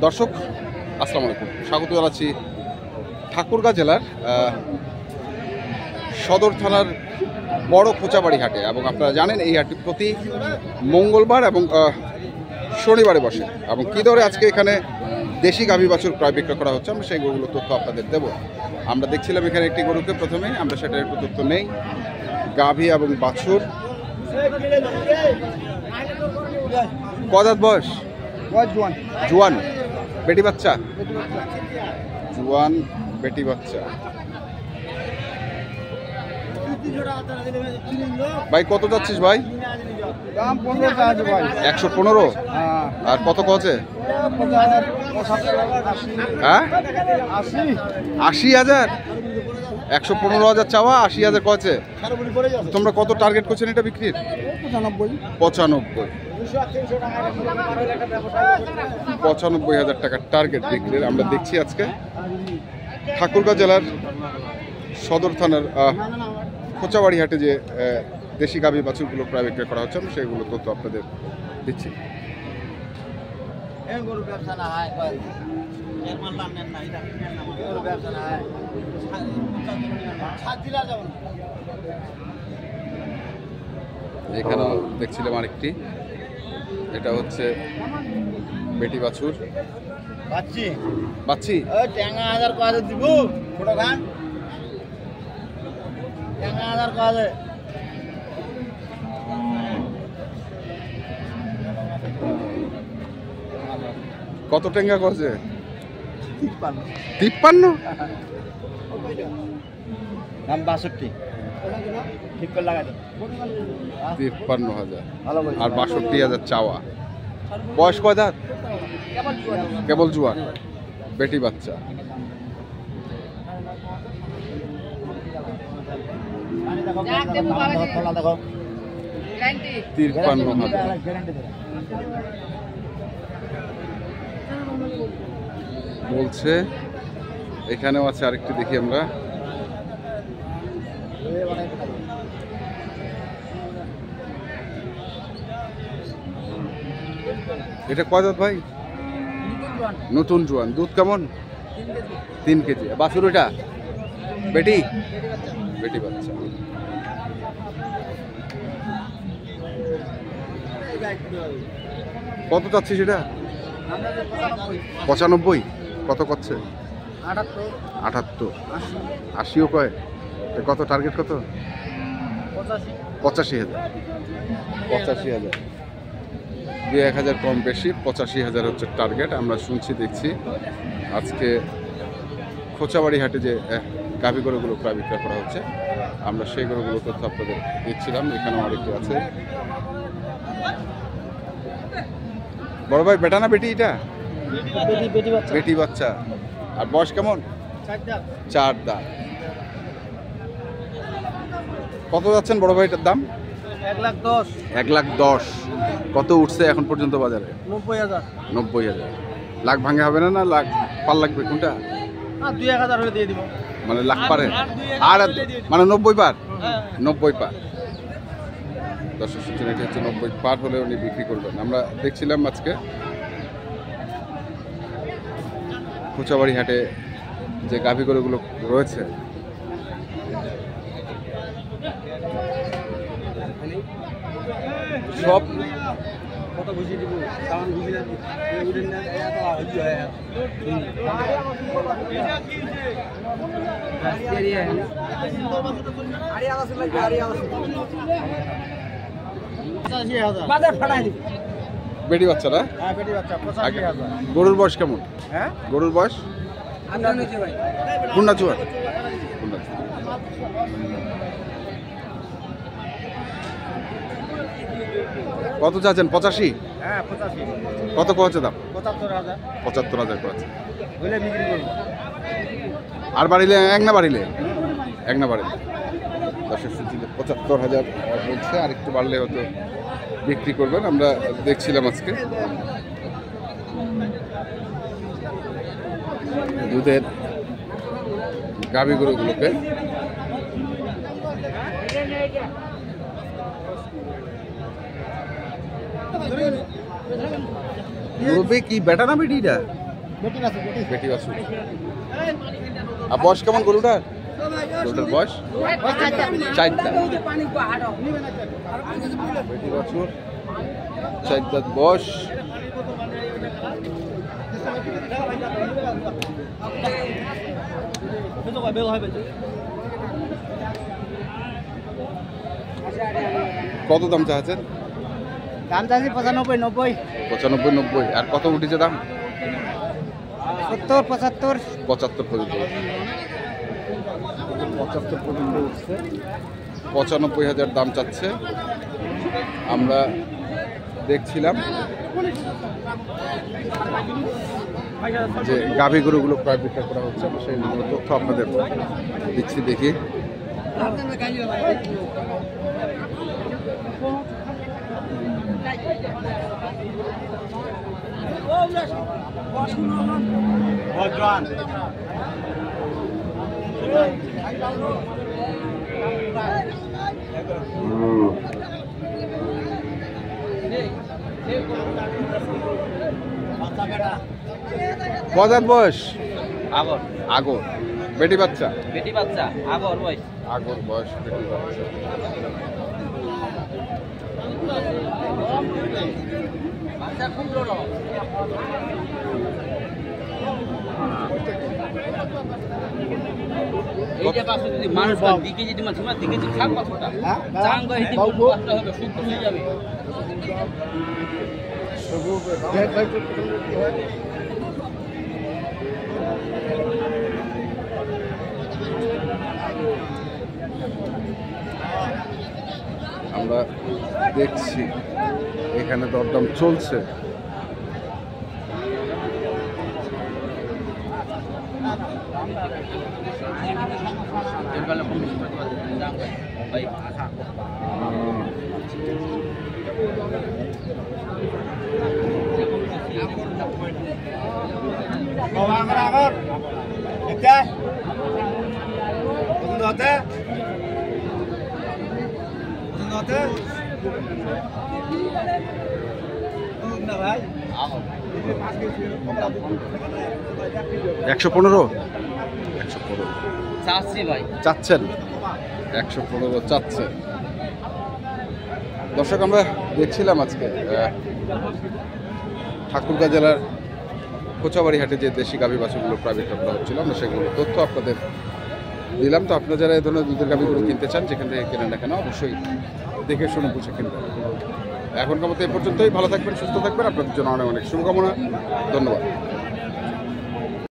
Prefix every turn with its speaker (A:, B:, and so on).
A: দর্শক আসসালামু আলাইকুম, স্বাগত জানাচ্ছি ঠাকুরগাঁ জেলার সদর থানার বড় খোঁচাবাড়ি হাটে। এবং আপনারা জানেন এই হাটটি প্রতি মঙ্গলবার এবং শনিবারে বসে। এবং কী দরে আজকে এখানে দেশি গাভী বাছুর প্রায় বিক্রয় করা হচ্ছে, আমরা সেই গরুগুলোর তথ্য আপনাদের দেব। আমরা দেখছিলাম এখানে একটি গরুকে প্রথমে, আমরা সেটার একটু তথ্য নেই। গাভী এবং বাছুর কদাত বয়স? জোয়ান বেটি বাচ্চা, জোয়ান বেটি বাচ্চা। ভাই কত যাচ্ছিস ভাই? 115। আর কত কছে? হ্যাঁ 80,000। 115,000 চাওয়া, 80,000 কছে। তোমরা কত টার্গেট করছেন এটা বিক্রির? 95,000 টাকার টার্গেট বিক্রির। আমরা দেখছি আজকে ঠাকুরগাঁ জেলার সদর থানার খোঁচাবাড়ি হাটে যে দেশি গাভী বাছুরগুলো প্রায় বিক্রয় করা হচ্ছে, আমি সেইগুলো তথ্য আপনাদের দিচ্ছি। এখানেও দেখছিলাম আরেকটি, এটা হচ্ছে বেটি বাছুর। বাচ্চি কত টেঙ্গা করছে? 53।
B: দাম 62।
A: 53,000 আর 62,000 চাওয়া। বয়স কয় দাঁত? কেবল জোয়ান বেটি বাচ্চা। বলছে এখানেও আছে আরেকটি, দেখি আমরা। এটা কয় দাঁত ভাই? নতুন জোয়ান। দুধ কেমন? 3 কেজি। বাছুর এটা বেটি? বেটি বাচ্চা। কত চাচ্ছি সেটা? 95। কত করছে? 78। 80ও কয়। কত টার্গেট? কত? 85,000। 85,000। 2-1,000 কম বেশি, 85,000 হচ্ছে টার্গেট। আমরা শুনছি, দেখছি আজকে খোঁচাবাড়ি হাটে যে গাভী গরুগুলো প্রায় বিক্রয় করা হচ্ছে, আমরা সেই গরুগুলো তথ্য আপনাদের দিচ্ছিলাম। এখানেও আরেকটু আছে। বড় ভাই বেটা না বেটি? এটা বেটি বাচ্চা। আর বয়স কেমন? 4 দাঁত। কত যাচ্ছেন বড় ভাইটার দাম? 1,10,000। কত উঠছে এখন পর্যন্ত বাজারে? 90,000। লাখ ভাঙে হবে না? না লাখ পার লাগবে কোনটা?
B: 2-1,000 হলে দিয়ে দিব।
A: মানে লাখ পারে আর মানে 90 পার? 90 পার। দর্শক সূচনা এটি হচ্ছে 90 পার হলে উনি বিক্রি করবেন। আমরা দেখছিলাম আজকে খোঁচাবাড়ি হাটে যে গাভী গরুগুলো রয়েছে, সব বেটি বাচ্চা না? গরুর বয়স কেমন? গরুর বয়স কোনটা? জোয়ান। কত চাচ্ছেন? 85। কত কছে দাম? 75,000 কছে। আর বাড়িলে এক না? বাড়িলে এক না? বাড়িলে 75,000 বলছে। আর একটু বাড়লে হয়তো বিক্রি করবেন। আমরা দেখছিলাম আজকে দুধের গাভী গরুগুলোকে। মুরব্বি কি বেটা না বেটিটা? বেটি বাছুর। আর বয়স কেমন গরুটার? গরুটার বয়স 4 দাঁত। বেটি বাছুর 4 দাঁত বয়স। কত দাম চাচ্ছেন?
B: দাম চাচ্ছি 95, 90,
A: 95, 90। আর কত উঠেছে দাম?
B: 70, 75।
A: 75 পর্যন্ত। 75 পর্যন্ত উঠছে। 95,000 দাম চাচ্ছে। আমরা দেখছিলাম যে গাভী গরুগুলো প্রায় বিক্রি করা হচ্ছে, আমরা সেই তথ্য আপনাদের দিচ্ছি। দেখি কদার বয়স?
B: আগর
A: আগর। বেটি বাচ্চা?
B: বেটি বাচ্চা, আগর বয়স।
A: আগর বয়স বেটি বাচ্চা।
B: বাচ্চা খুব বড়। এইটা পাশে যদি মানুষ দিকে যদি মাছ দিকে যদি খাক কতটা চাঙ্গা হিতে কষ্ট হবে, সুখ হয়ে যাবে।
A: আমরা দেখছি এখানে দরদাম চলছে।
B: ভাই
A: 115
B: চাচ্ছি ভাই,
A: চাচ্ছেন? 115 চাচ্ছে। দর্শক, আমরা দেখছিলাম আজকে ঠাকুরগাঁ জেলার কোচাবাড়ি হাটে যে দেশি গাভী বাছুরগুলো প্রায় বিক্রি করা হচ্ছিল, আমরা সেগুলো তথ্য আপনাদের দিলাম। তো আপনারা যারা এই ধরনের দুধের গাভীগুলো কিনতে চান, যেখান থেকে কেনেন না কেন, অবশ্যই দেখে শুনে বুঝে কিনবেন। এখনকার মতো এ পর্যন্তই। ভালো থাকবেন, সুস্থ থাকবেন। আপনাদের জন্য অনেক অনেক শুভকামনা। ধন্যবাদ।